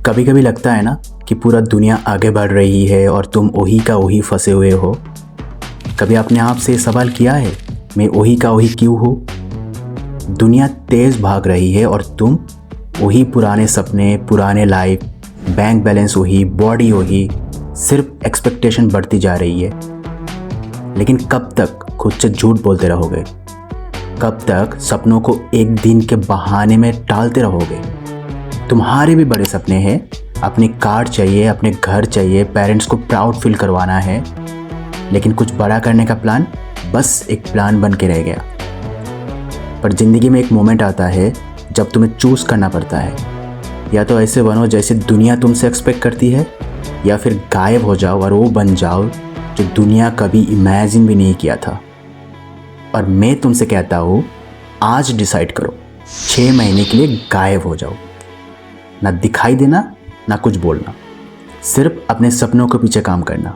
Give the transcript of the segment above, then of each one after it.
कभी कभी लगता है ना कि पूरा दुनिया आगे बढ़ रही है और तुम वही का वही फंसे हुए हो। कभी अपने आप से सवाल किया है, मैं वही का वही क्यों हूँ? दुनिया तेज़ भाग रही है और तुम वही पुराने सपने, पुराने लाइफ, बैंक बैलेंस वही, बॉडी वही, सिर्फ एक्सपेक्टेशन बढ़ती जा रही है। लेकिन कब तक खुद से झूठ बोलते रहोगे? कब तक सपनों को एक दिन के बहाने में टालते रहोगे? तुम्हारे भी बड़े सपने हैं, अपनी कार चाहिए, अपने घर चाहिए, पेरेंट्स को प्राउड फील करवाना है, लेकिन कुछ बड़ा करने का प्लान बस एक प्लान बन के रह गया। पर ज़िंदगी में एक मोमेंट आता है जब तुम्हें चूज़ करना पड़ता है, या तो ऐसे बनो जैसे दुनिया तुमसे एक्सपेक्ट करती है, या फिर गायब हो जाओ और वो बन जाओ जो दुनिया कभी इमेजिन भी नहीं किया था। और मैं तुमसे कहता हूँ, आज डिसाइड करो, 6 महीने के लिए गायब हो जाओ, ना दिखाई देना ना कुछ बोलना, सिर्फ अपने सपनों के पीछे काम करना।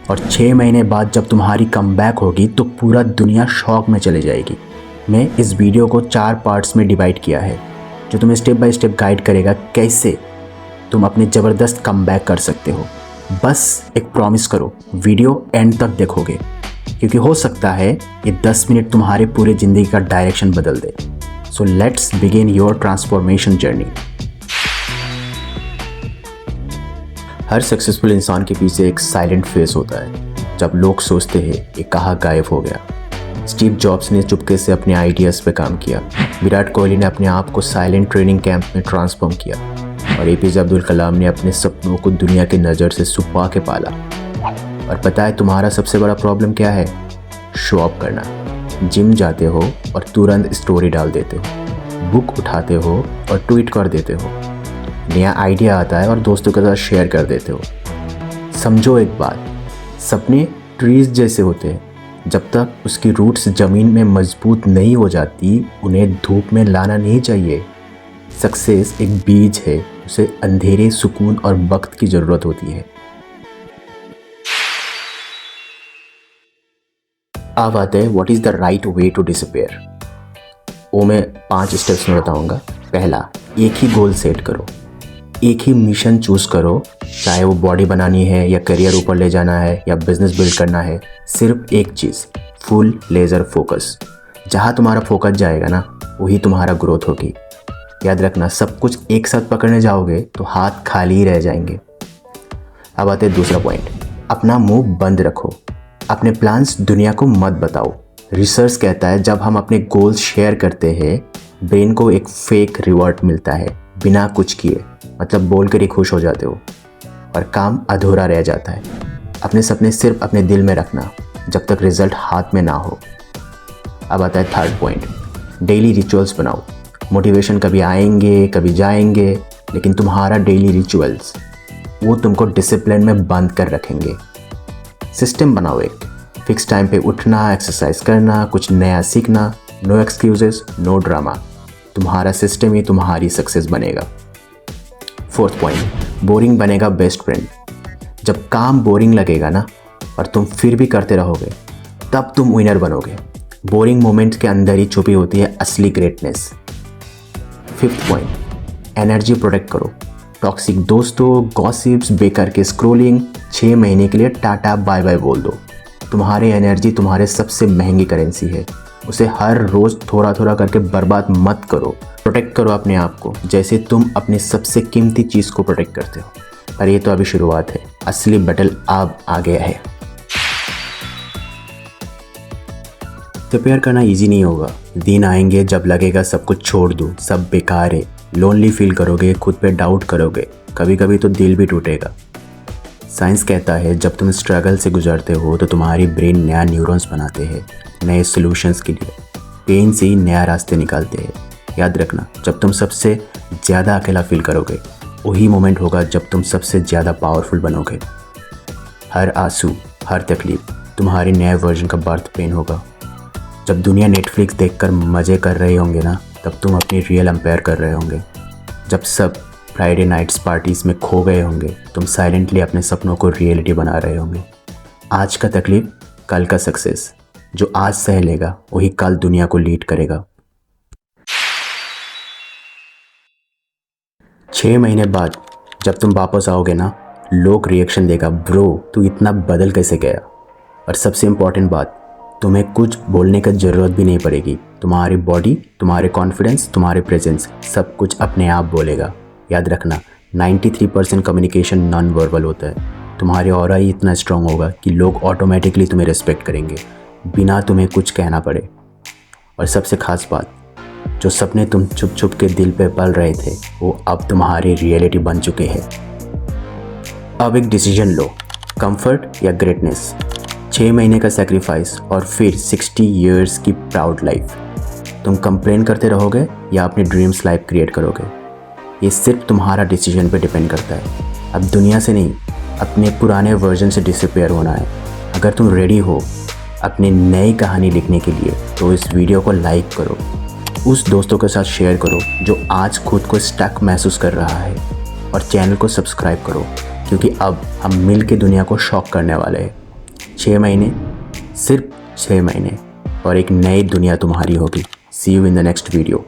और 6 महीने बाद जब तुम्हारी कमबैक होगी तो पूरा दुनिया शॉक में चले जाएगी। मैं इस वीडियो को 4 पार्ट्स में डिवाइड किया है, जो तुम्हें स्टेप बाय स्टेप गाइड करेगा कैसे तुम अपने ज़बरदस्त कमबैक कर सकते हो। बस एक प्रॉमिस करो, वीडियो एंड तक देखोगे, क्योंकि हो सकता है ये 10 मिनट तुम्हारे पूरे ज़िंदगी का डायरेक्शन बदल दे। So let's begin your transformation journey. हर सक्सेसफुल इंसान के पीछे एक साइलेंट फेस होता है, जब लोग सोचते हैं ये कहाँ गायब हो गया। स्टीव जॉब्स ने चुपके से अपने आइडियाज़ पे काम किया, विराट कोहली ने अपने आप को साइलेंट ट्रेनिंग कैंप में ट्रांसफॉर्म किया, और एपीजे अब्दुल कलाम ने अपने सपनों को दुनिया की नज़र से छुपा के पाला। और पता है तुम्हारा सबसे बड़ा प्रॉब्लम क्या है? शो ऑफ करना। जिम जाते हो और तुरंत स्टोरी डाल देते हो, बुक उठाते हो और ट्वीट कर देते हो, नया आइडिया आता है और दोस्तों के साथ शेयर कर देते हो। समझो एक बात, सपने ट्रीज जैसे होते हैं, जब तक उसकी रूट्स ज़मीन में मजबूत नहीं हो जाती उन्हें धूप में लाना नहीं चाहिए। सक्सेस एक बीज है, उसे अंधेरे, सुकून और वक्त की ज़रूरत होती है। अब आते हैं what is the right way to disappear. वो मैं 5 स्टेप्स में बताऊंगा। पहला, एक ही गोल सेट करो, एक ही मिशन चूज़ करो, चाहे वो बॉडी बनानी है या करियर ऊपर ले जाना है या बिजनेस बिल्ड करना है। सिर्फ एक चीज़, फुल लेज़र फोकस। जहाँ तुम्हारा फोकस जाएगा ना, वही तुम्हारा ग्रोथ होगी। याद रखना, सब कुछ एक साथ पकड़ने जाओगे तो हाथ खाली ही रह जाएंगे। अब आते हैं दूसरा पॉइंट, अपना मुंह बंद रखो, अपने प्लान्स दुनिया को मत बताओ। रिसर्च कहता है जब हम अपने गोल्स शेयर करते हैं, ब्रेन को एक फेक रिवॉर्ड मिलता है बिना कुछ किए, मतलब बोल कर ही खुश हो जाते हो, और काम अधूरा रह जाता है। अपने सपने सिर्फ अपने दिल में रखना जब तक रिजल्ट हाथ में ना हो। अब आता है थर्ड पॉइंट, डेली रिचुअल्स बनाओ। मोटिवेशन कभी आएंगे कभी जाएंगे, लेकिन तुम्हारा डेली रिचुअल्स वो तुमको डिसिप्लिन में बंद कर रखेंगे। सिस्टम बनाओ, एक फिक्स टाइम पे उठना, एक्सरसाइज करना, कुछ नया सीखना, नो एक्सक्यूजेस, नो ड्रामा। तुम्हारा सिस्टम ही तुम्हारी सक्सेस बनेगा। फोर्थ पॉइंट, बोरिंग बनेगा बेस्ट फ्रेंड। जब काम बोरिंग लगेगा ना और तुम फिर भी करते रहोगे, तब तुम विनर बनोगे। बोरिंग मोमेंट के अंदर ही छुपी होती है असली greatness. Fifth point, energy protect करो। टॉक्सिक दोस्तों, गॉसिप्स, बेकार के स्क्रोलिंग, 6 महीने के लिए टाटा बाय बाय बोल दो। तुम्हारी एनर्जी तुम्हारे सबसे महंगी करेंसी है, उसे हर रोज़ थोड़ा थोड़ा करके बर्बाद मत करो। प्रोटेक्ट करो अपने आप को जैसे तुम अपनी सबसे कीमती चीज़ को प्रोटेक्ट करते हो। पर ये तो अभी शुरुआत है, असली बैटल अब आ गया है। प्रिपेयर करना इजी नहीं होगा। दिन आएंगे जब लगेगा सब कुछ छोड़ दूँ, सब बेकार है, लोनली फील करोगे, खुद पे डाउट करोगे, कभी कभी तो दिल भी टूटेगा। साइंस कहता है जब तुम स्ट्रगल से गुजरते हो तो तुम्हारी ब्रेन नया न्यूरॉन्स बनाते हैं नए सॉल्यूशंस के लिए। पेन से ही नया रास्ते निकालते हैं। याद रखना, जब तुम सबसे ज़्यादा अकेला फील करोगे, वही मोमेंट होगा जब तुम सबसे ज़्यादा पावरफुल बनोगे। हर आंसू, हर तकलीफ तुम्हारे नए वर्जन का बर्थ पेन होगा। जब दुनिया नेटफ्लिक्स देखकर मज़े कर रहे होंगे ना, तब तुम अपनी रियल अंपायर कर रहे होंगे। जब सब फ्राइडे नाइट्स पार्टीज में खो गए होंगे, तुम साइलेंटली अपने सपनों को रियलिटी बना रहे होंगे। आज का तकलीफ, कल का सक्सेस। जो आज सह लेगा वही कल दुनिया को लीड करेगा। 6 महीने बाद जब तुम वापस आओगे ना, लोग रिएक्शन देगा, ब्रो तू इतना बदल कैसे गया। और सबसे इम्पॉर्टेंट बात, तुम्हें कुछ बोलने का ज़रूरत भी नहीं पड़ेगी। तुम्हारी बॉडी, तुम्हारे कॉन्फिडेंस, तुम्हारे प्रेजेंस सब कुछ अपने आप बोलेगा। याद रखना, 93% कम्युनिकेशन नॉन वर्बल होता है। तुम्हारे ऑरा ही इतना स्ट्रांग होगा कि लोग ऑटोमेटिकली तुम्हें रिस्पेक्ट करेंगे बिना तुम्हें कुछ कहना पड़े। और सबसे खास बात, जो सपने तुम छुप छुप के दिल पे पल रहे थे वो अब तुम्हारी रियलिटी बन चुके हैं। अब एक डिसीजन लो, कंफर्ट या ग्रेटनेस। 6 महीने का सेक्रीफाइस और फिर 60 ईयर्स की प्राउड लाइफ। तुम कंप्लेन करते रहोगे या अपनी ड्रीम्स लाइफ क्रिएट करोगे, ये सिर्फ तुम्हारा डिसीजन पे डिपेंड करता है। अब दुनिया से नहीं, अपने पुराने वर्जन से डिसअपीयर होना है। अगर तुम रेडी हो अपनी नई कहानी लिखने के लिए तो इस वीडियो को लाइक करो, उस दोस्तों के साथ शेयर करो जो आज खुद को स्टक महसूस कर रहा है, और चैनल को सब्सक्राइब करो क्योंकि अब हम मिल के दुनिया को शॉक करने वाले हैं। 6 महीने, सिर्फ 6 महीने, और एक नई दुनिया तुम्हारी होगी। See you in the next video.